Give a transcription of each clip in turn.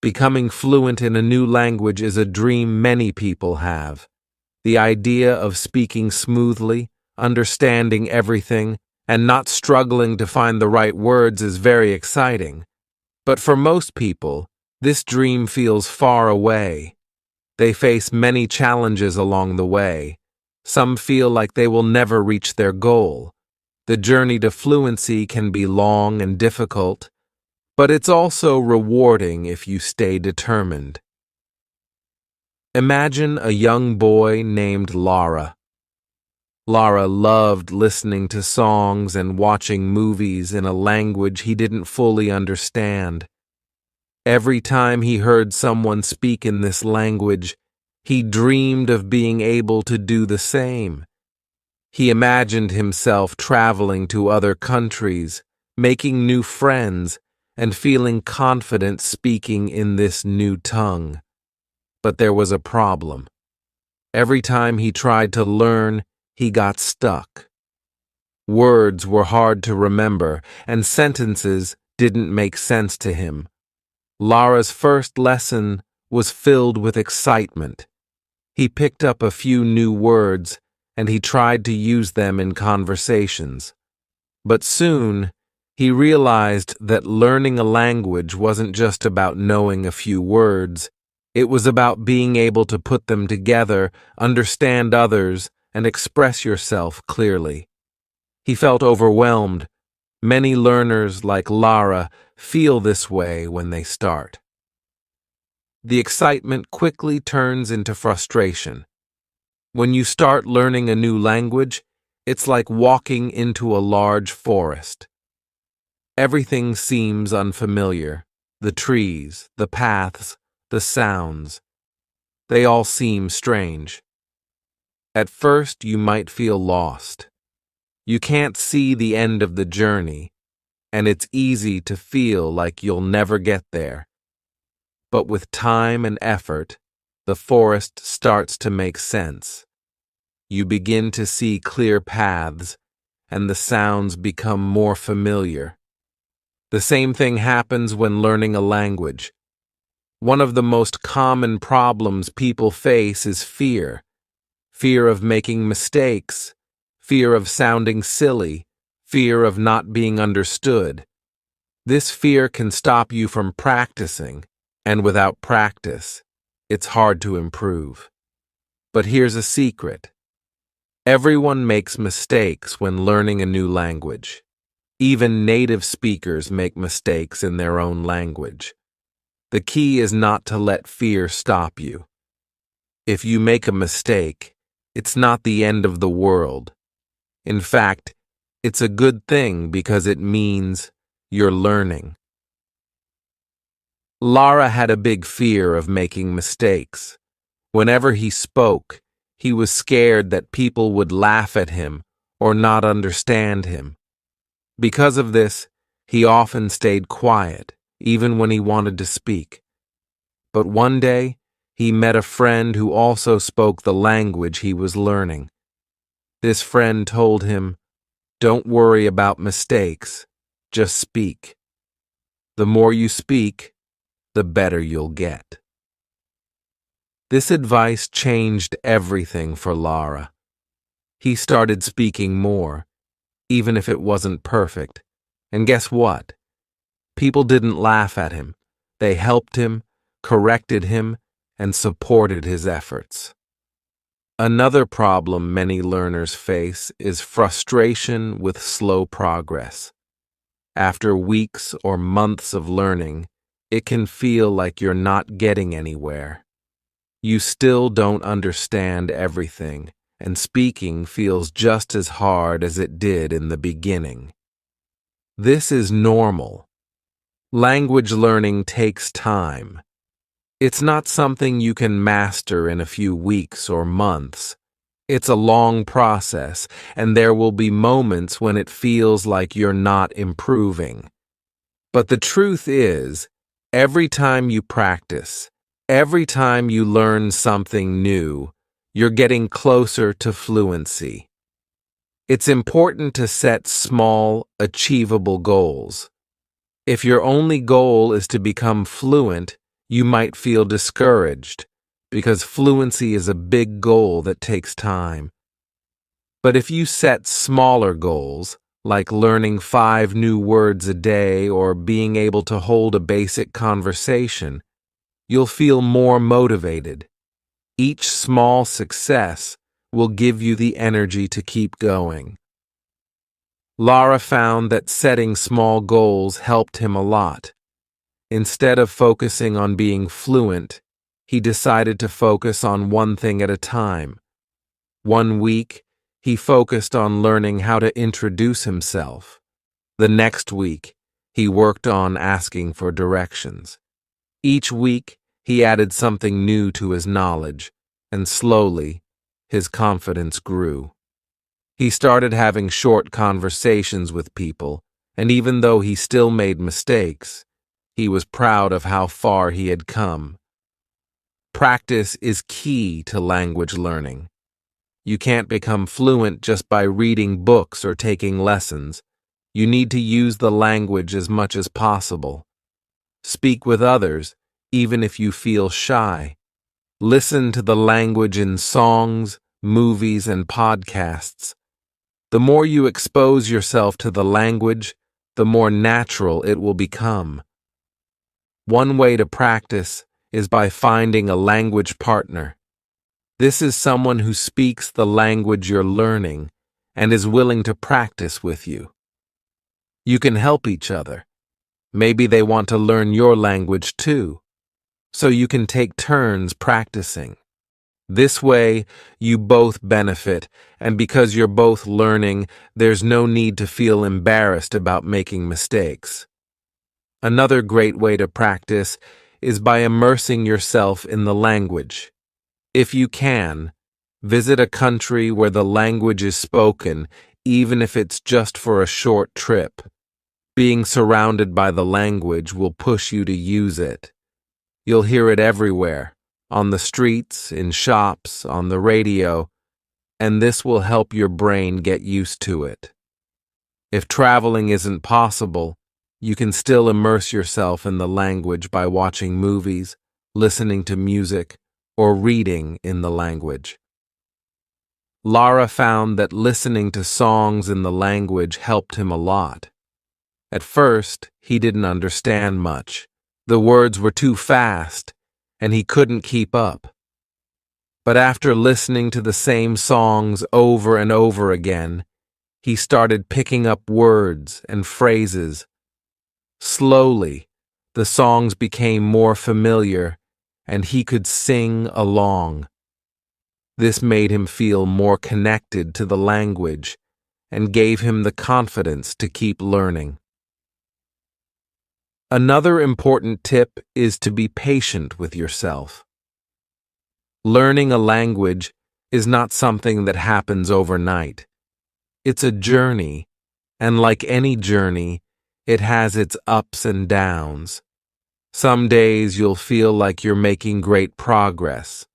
Becoming fluent in a new language is a dream many people have. The idea of speaking smoothly, understanding everything, and not struggling to find the right words is very exciting. But for most people, this dream feels far away. They face many challenges along the way. Some feel like they will never reach their goal. The journey to fluency can be long and difficult, but it's also rewarding if you stay determined. Imagine a young boy named Lara. Lara loved listening to songs and watching movies in a language he didn't fully understand. Every time he heard someone speak in this language, he dreamed of being able to do the same. He imagined himself traveling to other countries, making new friends, and feeling confident speaking in this new tongue. But there was a problem. Every time he tried to learn, he got stuck. Words were hard to remember, and sentences didn't make sense to him. Lara's first lesson was filled with excitement. He picked up a few new words, and he tried to use them in conversations. But soon, he realized that learning a language wasn't just about knowing a few words. It was about being able to put them together, understand others, and express yourself clearly. He felt overwhelmed. Many learners like Lara feel this way when they start. The excitement quickly turns into frustration. When you start learning a new language, it's like walking into a large forest. Everything seems unfamiliar. The trees, the paths, the sounds. They all seem strange. At first, you might feel lost. You can't see the end of the journey, and it's easy to feel like you'll never get there. But with time and effort, the forest starts to make sense. You begin to see clear paths, and the sounds become more familiar. The same thing happens when learning a language. One of the most common problems people face is fear. Fear of making mistakes, fear of sounding silly, fear of not being understood. This fear can stop you from practicing, and without practice, it's hard to improve. But here's a secret. Everyone makes mistakes when learning a new language. Even native speakers make mistakes in their own language. The key is not to let fear stop you. If you make a mistake, it's not the end of the world. In fact, it's a good thing because it means you're learning. Lara had a big fear of making mistakes. Whenever he spoke, he was scared that people would laugh at him or not understand him. Because of this, he often stayed quiet, even when he wanted to speak. But one day, he met a friend who also spoke the language he was learning. This friend told him, "Don't worry about mistakes, just speak. The more you speak, the better you'll get." This advice changed everything for Lara. He started speaking more, even if it wasn't perfect. And guess what? People didn't laugh at him. They helped him, corrected him, and supported his efforts. Another problem many learners face is frustration with slow progress. After weeks or months of learning, it can feel like you're not getting anywhere. You still don't understand everything, and speaking feels just as hard as it did in the beginning. This is normal. Language learning takes time. It's not something you can master in a few weeks or months. It's a long process, and there will be moments when it feels like you're not improving. But the truth is, every time you practice, every time you learn something new, you're getting closer to fluency. It's important to set small, achievable goals. If your only goal is to become fluent, You might feel discouraged because fluency is a big goal that takes time. But if you set smaller goals, like learning 5 new words a day or being able to hold a basic conversation, you'll feel more motivated. Each small success will give you the energy to keep going. Lara found that setting small goals helped him a lot. Instead of focusing on being fluent, he decided to focus on one thing at a time. One week, he focused on learning how to introduce himself. The next week, he worked on asking for directions. Each week, he added something new to his knowledge, and slowly, his confidence grew. He started having short conversations with people, and even though he still made mistakes, he was proud of how far he had come. Practice is key to language learning. You can't become fluent just by reading books or taking lessons. You need to use the language as much as possible. Speak with others, even if you feel shy. Listen to the language in songs, movies, and podcasts. The more you expose yourself to the language, the more natural it will become. One way to practice is by finding a language partner. This is someone who speaks the language you're learning and is willing to practice with you. You can help each other. Maybe they want to learn your language too, so you can take turns practicing. This way, you both benefit, and because you're both learning, there's no need to feel embarrassed about making mistakes. Another great way to practice is by immersing yourself in the language. If you can, visit a country where the language is spoken, even if it's just for a short trip. Being surrounded by the language will push you to use it. You'll hear it everywhere, on the streets, in shops, on the radio, and this will help your brain get used to it. If traveling isn't possible, you can still immerse yourself in the language by watching movies, listening to music, or reading in the language. Lara found that listening to songs in the language helped him a lot. At first, he didn't understand much. The words were too fast, and he couldn't keep up. But after listening to the same songs over and over again, he started picking up words and phrases. Slowly, the songs became more familiar, and he could sing along. This made him feel more connected to the language and gave him the confidence to keep learning. Another important tip is to be patient with yourself. Learning a language is not something that happens overnight. It's a journey, and like any journey, it has its ups and downs. Some days you'll feel like you're making great progress.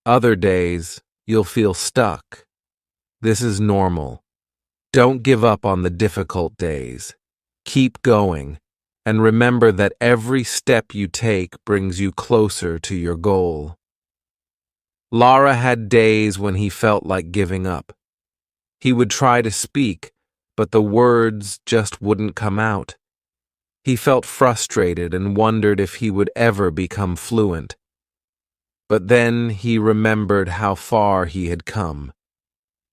Other days, you'll feel stuck. This is normal. Don't give up on the difficult days. Keep going, and remember that every step you take brings you closer to your goal. Lara had days when he felt like giving up. He would try to speak, but the words just wouldn't come out. He felt frustrated and wondered if he would ever become fluent. But then he remembered how far he had come.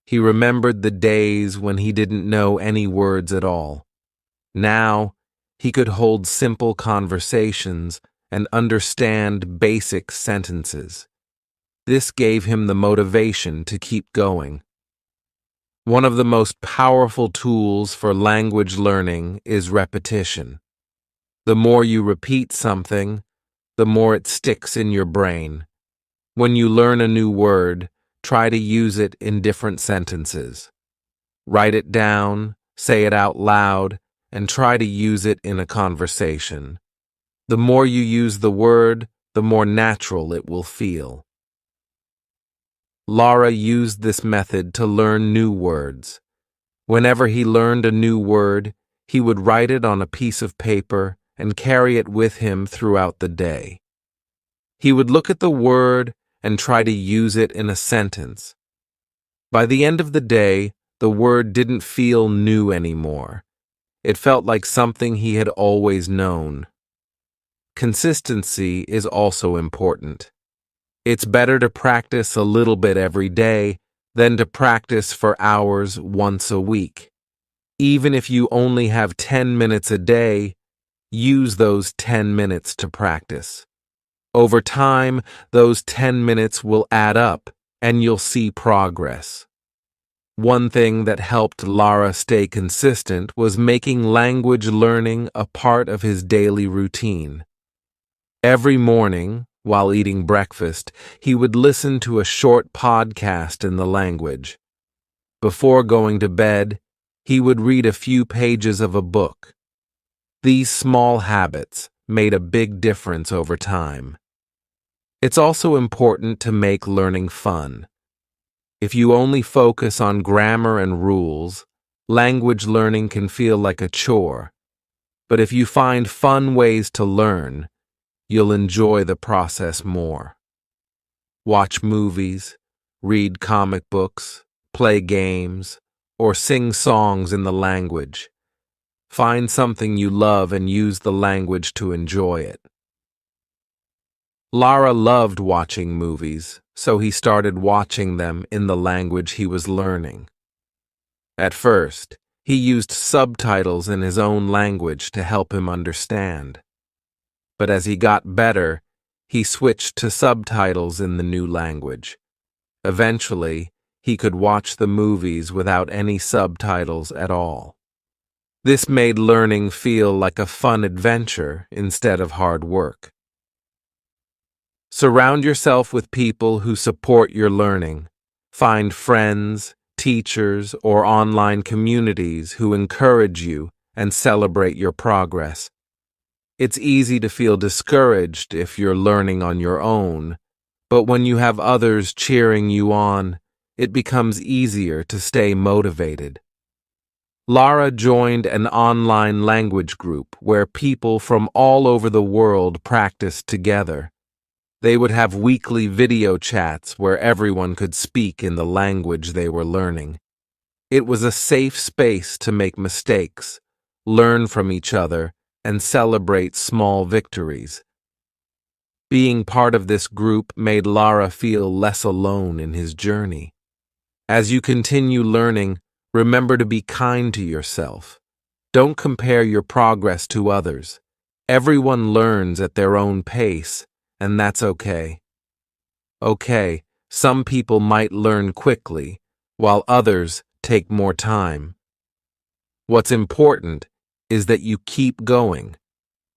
He remembered the days when he didn't know any words at all. Now, he could hold simple conversations and understand basic sentences. This gave him the motivation to keep going. One of the most powerful tools for language learning is repetition. The more you repeat something, the more it sticks in your brain. When you learn a new word, try to use it in different sentences. Write it down, say it out loud, and try to use it in a conversation. The more you use the word, the more natural it will feel. Lara used this method to learn new words. Whenever he learned a new word, he would write it on a piece of paper and carry it with him throughout the day. He would look at the word and try to use it in a sentence. By the end of the day, the word didn't feel new anymore. It felt like something he had always known. Consistency is also important. It's better to practice a little bit every day than to practice for hours once a week. Even if you only have 10 minutes a day, use those 10 minutes to practice. Over time, those 10 minutes will add up, and you'll see progress. One thing that helped Lara stay consistent was making language learning a part of his daily routine. Every morning, while eating breakfast, he would listen to a short podcast in the language. Before going to bed, he would read a few pages of a book. These small habits made a big difference over time. It's also important to make learning fun. If you only focus on grammar and rules, language learning can feel like a chore. But if you find fun ways to learn, you'll enjoy the process more. Watch movies, read comic books, play games, or sing songs in the language. Find something you love and use the language to enjoy it. Lara loved watching movies, so he started watching them in the language he was learning. At first, he used subtitles in his own language to help him understand. But as he got better, he switched to subtitles in the new language. Eventually, he could watch the movies without any subtitles at all. This made learning feel like a fun adventure instead of hard work. Surround yourself with people who support your learning. Find friends, teachers, or online communities who encourage you and celebrate your progress. It's easy to feel discouraged if you're learning on your own, but when you have others cheering you on, it becomes easier to stay motivated. Lara joined an online language group where people from all over the world practiced together. They would have weekly video chats where everyone could speak in the language they were learning. It was a safe space to make mistakes, learn from each other, and celebrate small victories. Being part of this group made Lara feel less alone in his journey. As you continue learning, remember to be kind to yourself. Don't compare your progress to others. Everyone learns at their own pace, and that's okay. Okay, some people might learn quickly, while others take more time. What's important is that you keep going,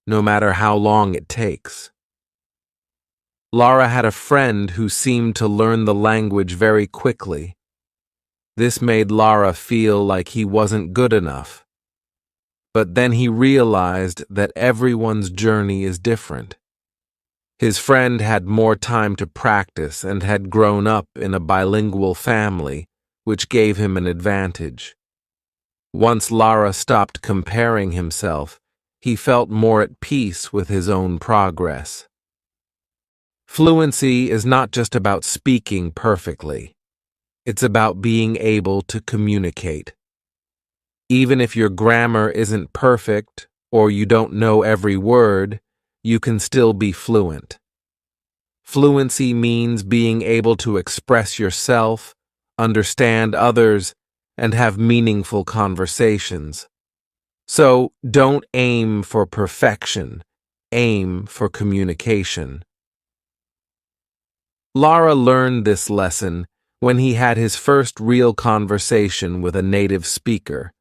no matter how long it takes. Lara had a friend who seemed to learn the language very quickly. This made Lara feel like he wasn't good enough. But then he realized that everyone's journey is different. His friend had more time to practice and had grown up in a bilingual family, which gave him an advantage. Once Lara stopped comparing himself, he felt more at peace with his own progress. Fluency is not just about speaking perfectly. It's about being able to communicate. Even if your grammar isn't perfect or you don't know every word, you can still be fluent. Fluency means being able to express yourself, understand others, and have meaningful conversations. So don't aim for perfection, aim for communication. Lara learned this lesson when he had his first real conversation with a native speaker.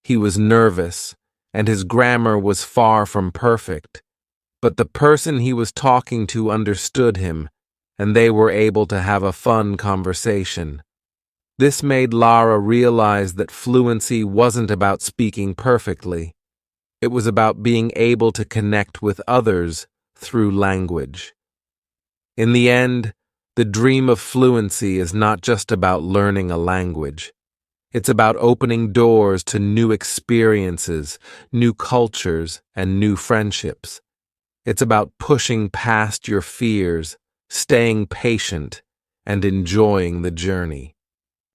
He was nervous, and his grammar was far from perfect, but the person he was talking to understood him, and they were able to have a fun conversation. This made Lara realize that fluency wasn't about speaking perfectly. It was about being able to connect with others through language. In the end, the dream of fluency is not just about learning a language. It's about opening doors to new experiences, new cultures, and new friendships. It's about pushing past your fears, staying patient, and enjoying the journey.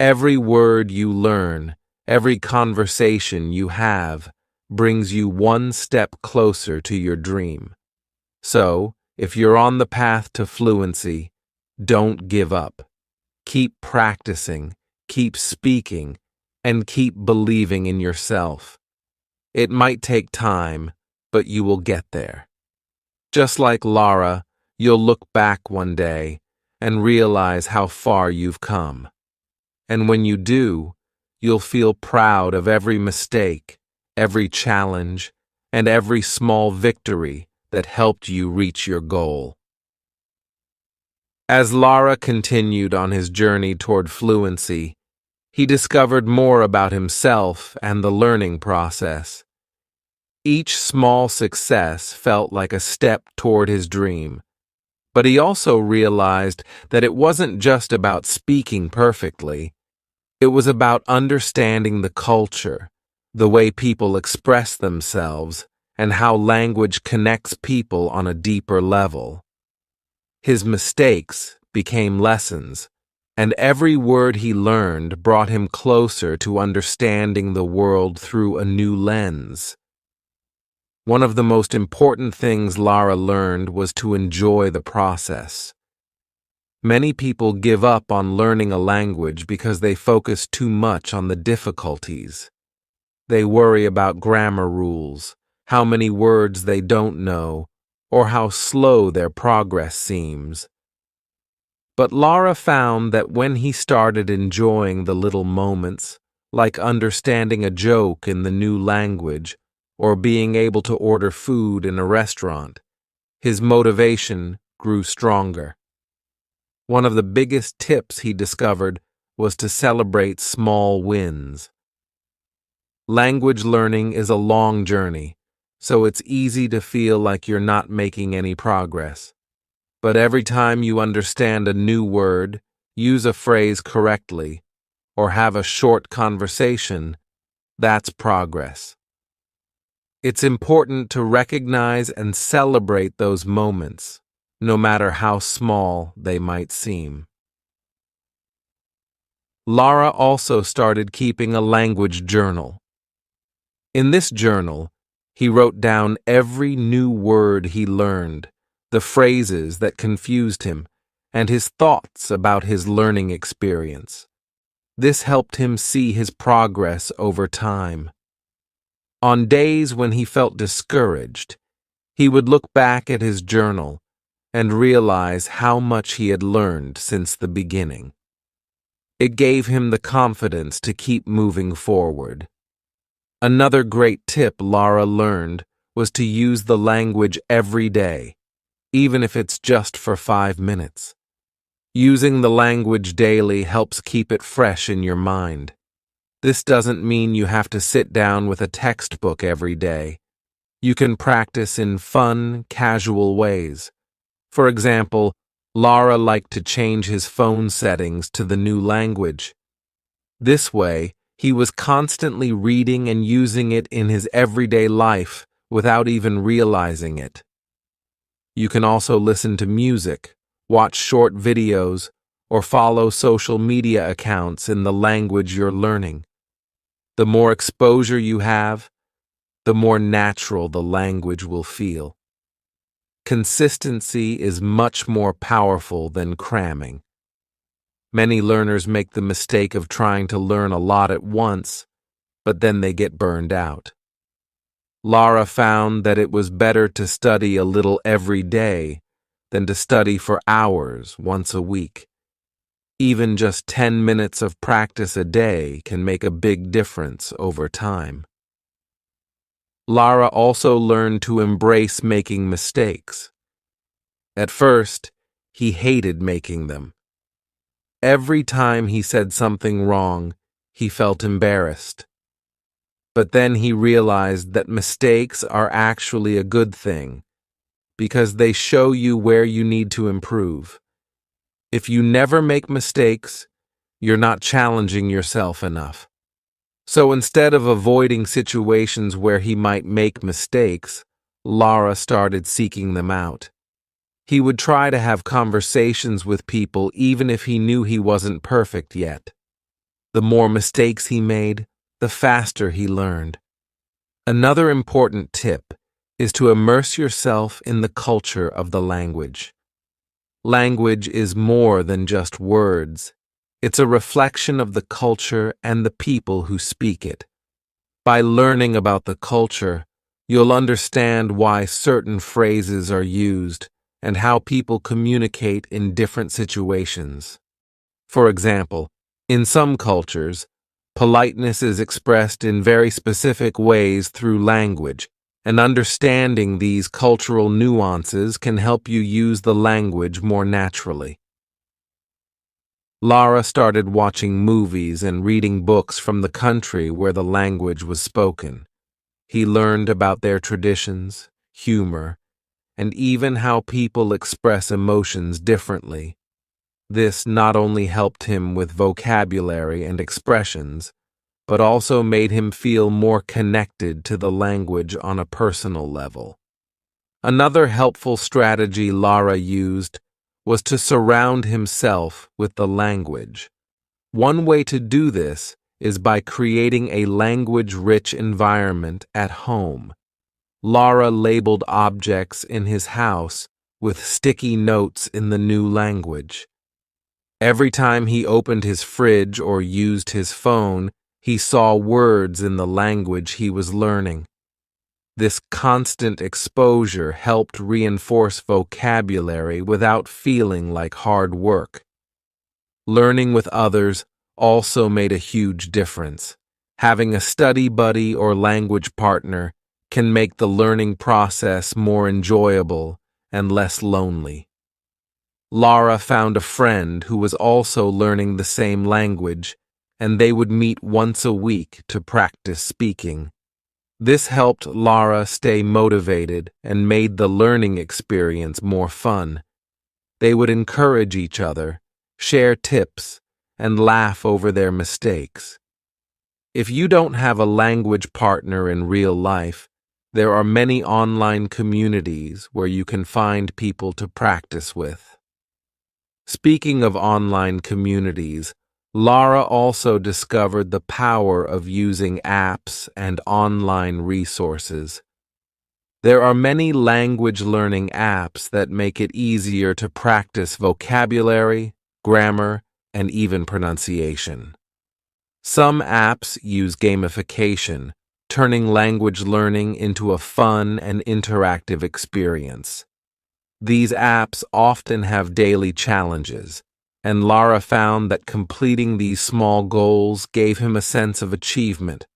Every word you learn, every conversation you have, brings you one step closer to your dream. So, if you're on the path to fluency, don't give up. Keep practicing, keep speaking, and keep believing in yourself. It might take time, but you will get there. Just like Lara, you'll look back one day and realize how far you've come. And when you do, you'll feel proud of every mistake, every challenge, and every small victory that helped you reach your goal. As Lara continued on his journey toward fluency, he discovered more about himself and the learning process. Each small success felt like a step toward his dream, but he also realized that it wasn't just about speaking perfectly. It was about understanding the culture, the way people express themselves, and how language connects people on a deeper level. His mistakes became lessons, and every word he learned brought him closer to understanding the world through a new lens. One of the most important things Lara learned was to enjoy the process. Many people give up on learning a language because they focus too much on the difficulties. They worry about grammar rules, how many words they don't know, or how slow their progress seems. But Lara found that when he started enjoying the little moments, like understanding a joke in the new language, or being able to order food in a restaurant, his motivation grew stronger. One of the biggest tips he discovered was to celebrate small wins. Language learning is a long journey, so it's easy to feel like you're not making any progress. But every time you understand a new word, use a phrase correctly, or have a short conversation, that's progress. It's important to recognize and celebrate those moments, no matter how small they might seem. Lara also started keeping a language journal. In this journal, he wrote down every new word he learned, the phrases that confused him, and his thoughts about his learning experience. This helped him see his progress over time. On days when he felt discouraged, he would look back at his journal and realize how much he had learned since the beginning. It gave him the confidence to keep moving forward. Another great tip Lara learned was to use the language every day, even if it's just for 5 minutes. Using the language daily helps keep it fresh in your mind. This doesn't mean you have to sit down with a textbook every day. You can practice in fun, casual ways. For example, Lara liked to change his phone settings to the new language. This way, he was constantly reading and using it in his everyday life without even realizing it. You can also listen to music, watch short videos, or follow social media accounts in the language you're learning. The more exposure you have, the more natural the language will feel. Consistency is much more powerful than cramming. Many learners make the mistake of trying to learn a lot at once, but then they get burned out. Lara found that it was better to study a little every day than to study for hours once a week. Even just 10 minutes of practice a day can make a big difference over time. Lara also learned to embrace making mistakes. At first, he hated making them. Every time he said something wrong, he felt embarrassed. But then he realized that mistakes are actually a good thing, because they show you where you need to improve. If you never make mistakes, you're not challenging yourself enough. So instead of avoiding situations where he might make mistakes, Lara started seeking them out. He would try to have conversations with people even if he knew he wasn't perfect yet. The more mistakes he made, the faster he learned. Another important tip is to immerse yourself in the culture of the language. Language is more than just words. It's a reflection of the culture and the people who speak it. By learning about the culture, you'll understand why certain phrases are used and how people communicate in different situations. For example, in some cultures, politeness is expressed in very specific ways through language, and understanding these cultural nuances can help you use the language more naturally. Lara started watching movies and reading books from the country where the language was spoken. He learned about their traditions, humor, and even how people express emotions differently. This not only helped him with vocabulary and expressions, but also made him feel more connected to the language on a personal level. Another helpful strategy Lara used was to surround himself with the language. One way to do this is by creating a language-rich environment at home. Lara labeled objects in his house with sticky notes in the new language. Every time he opened his fridge or used his phone, he saw words in the language he was learning. This constant exposure helped reinforce vocabulary without feeling like hard work. Learning with others also made a huge difference. Having a study buddy or language partner can make the learning process more enjoyable and less lonely. Lara found a friend who was also learning the same language, and they would meet once a week to practice speaking. This helped Lara stay motivated and made the learning experience more fun. They would encourage each other, share tips, and laugh over their mistakes. If you don't have a language partner in real life, there are many online communities where you can find people to practice with. Speaking of online communities, Lara also discovered the power of using apps and online resources. There are many language learning apps that make it easier to practice vocabulary, grammar, and even pronunciation. Some apps use gamification, turning language learning into a fun and interactive experience. These apps often have daily challenges, and Lara found that completing these small goals gave him a sense of achievement.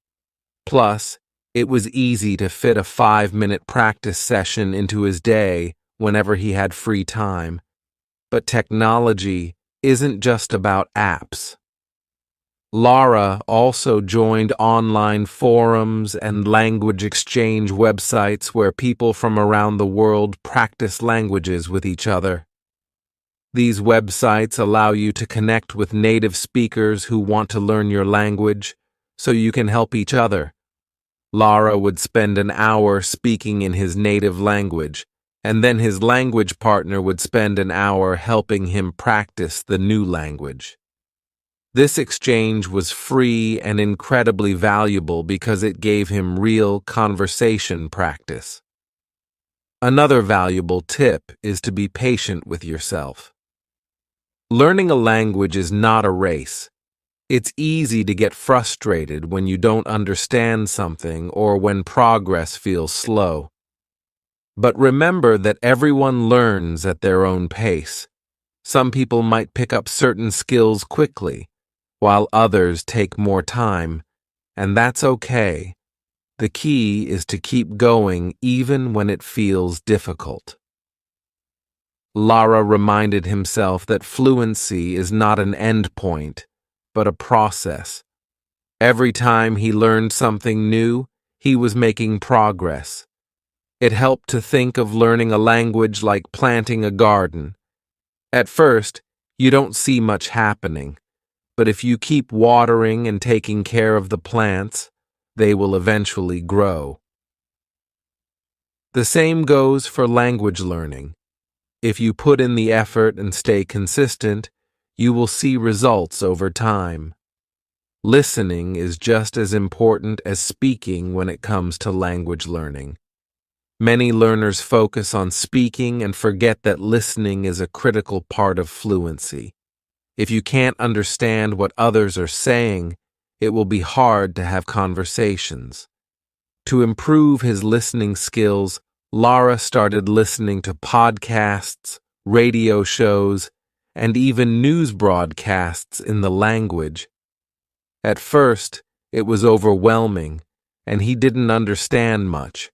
Plus, it was easy to fit a 5-minute practice session into his day whenever he had free time. But technology isn't just about apps. Lara also joined online forums and language exchange websites where people from around the world practice languages with each other. These websites allow you to connect with native speakers who want to learn your language, so you can help each other. Lara would spend an hour speaking in his native language, and then his language partner would spend an hour helping him practice the new language. This exchange was free and incredibly valuable because it gave him real conversation practice. Another valuable tip is to be patient with yourself. Learning a language is not a race. It's easy to get frustrated when you don't understand something or when progress feels slow. But remember that everyone learns at their own pace. Some people might pick up certain skills quickly, while others take more time, and that's okay. The key is to keep going even when it feels difficult. Lara reminded himself that fluency is not an end point, but a process. Every time he learned something new, he was making progress. It helped to think of learning a language like planting a garden. At first, you don't see much happening. But if you keep watering and taking care of the plants, they will eventually grow. The same goes for language learning. If you put in the effort and stay consistent, you will see results over time. Listening is just as important as speaking when it comes to language learning. Many learners focus on speaking and forget that listening is a critical part of fluency. If you can't understand what others are saying, it will be hard to have conversations. To improve his listening skills, Lara started listening to podcasts, radio shows, and even news broadcasts in the language. At first, it was overwhelming, and he didn't understand much.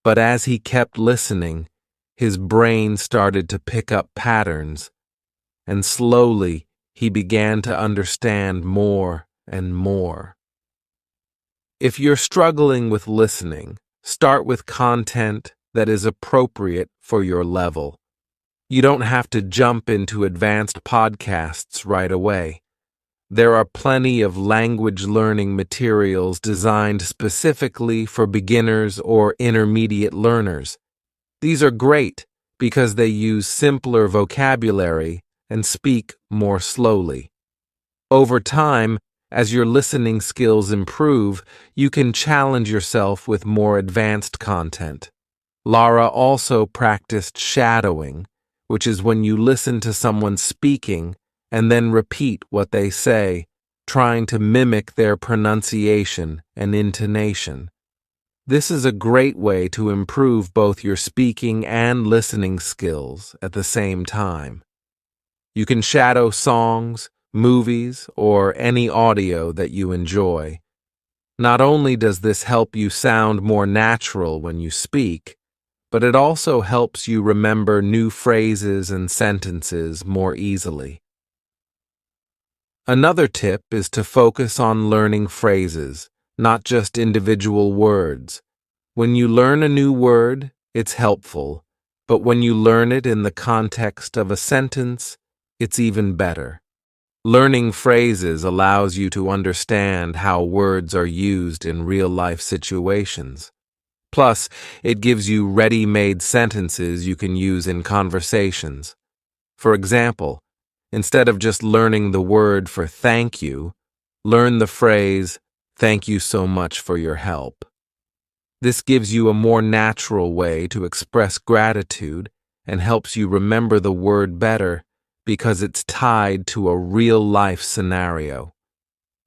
But as he kept listening, his brain started to pick up patterns, and slowly he began to understand more and more. If you're struggling with listening, start with content that is appropriate for your level. You don't have to jump into advanced podcasts right away. There are plenty of language learning materials designed specifically for beginners or intermediate learners. These are great because they use simpler vocabulary and speak more slowly. Over time, as your listening skills improve, you can challenge yourself with more advanced content. Lara also practiced shadowing, which is when you listen to someone speaking and then repeat what they say, trying to mimic their pronunciation and intonation. This is a great way to improve both your speaking and listening skills at the same time. You can shadow songs, movies, or any audio that you enjoy. Not only does this help you sound more natural when you speak, but it also helps you remember new phrases and sentences more easily. Another tip is to focus on learning phrases, not just individual words. When you learn a new word, it's helpful, but when you learn it in the context of a sentence, it's even better. Learning phrases allows you to understand how words are used in real-life situations. Plus, it gives you ready-made sentences you can use in conversations. For example, instead of just learning the word for thank you, learn the phrase, "Thank you so much for your help." This gives you a more natural way to express gratitude and helps you remember the word better because it's tied to a real-life scenario.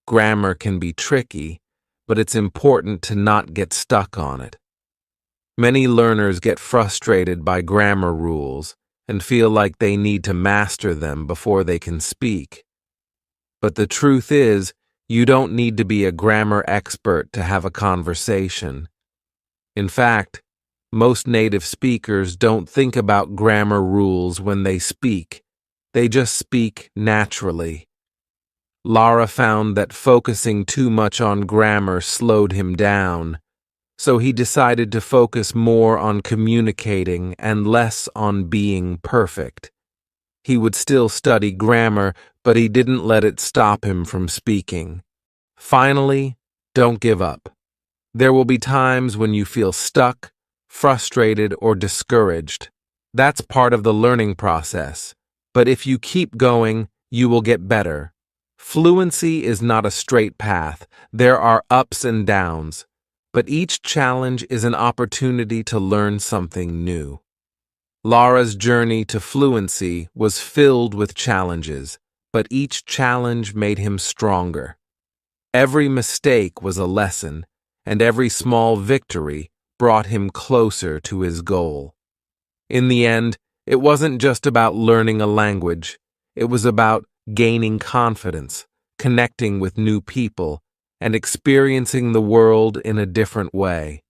Grammar can be tricky, but it's important to not get stuck on it. Many learners get frustrated by grammar rules and feel like they need to master them before they can speak. But the truth is, you don't need to be a grammar expert to have a conversation. In fact, most native speakers don't think about grammar rules when they speak. They just speak naturally. Lara found that focusing too much on grammar slowed him down, so he decided to focus more on communicating and less on being perfect. He would still study grammar, but he didn't let it stop him from speaking. Finally, don't give up. There will be times when you feel stuck, frustrated, or discouraged. That's part of the learning process. But if you keep going, you will get better. Fluency is not a straight path. There are ups and downs. But each challenge is an opportunity to learn something new. Lara's journey to fluency was filled with challenges, but each challenge made him stronger. Every mistake was a lesson, and every small victory brought him closer to his goal. In the end, it wasn't just about learning a language. It was about gaining confidence, connecting with new people, and experiencing the world in a different way.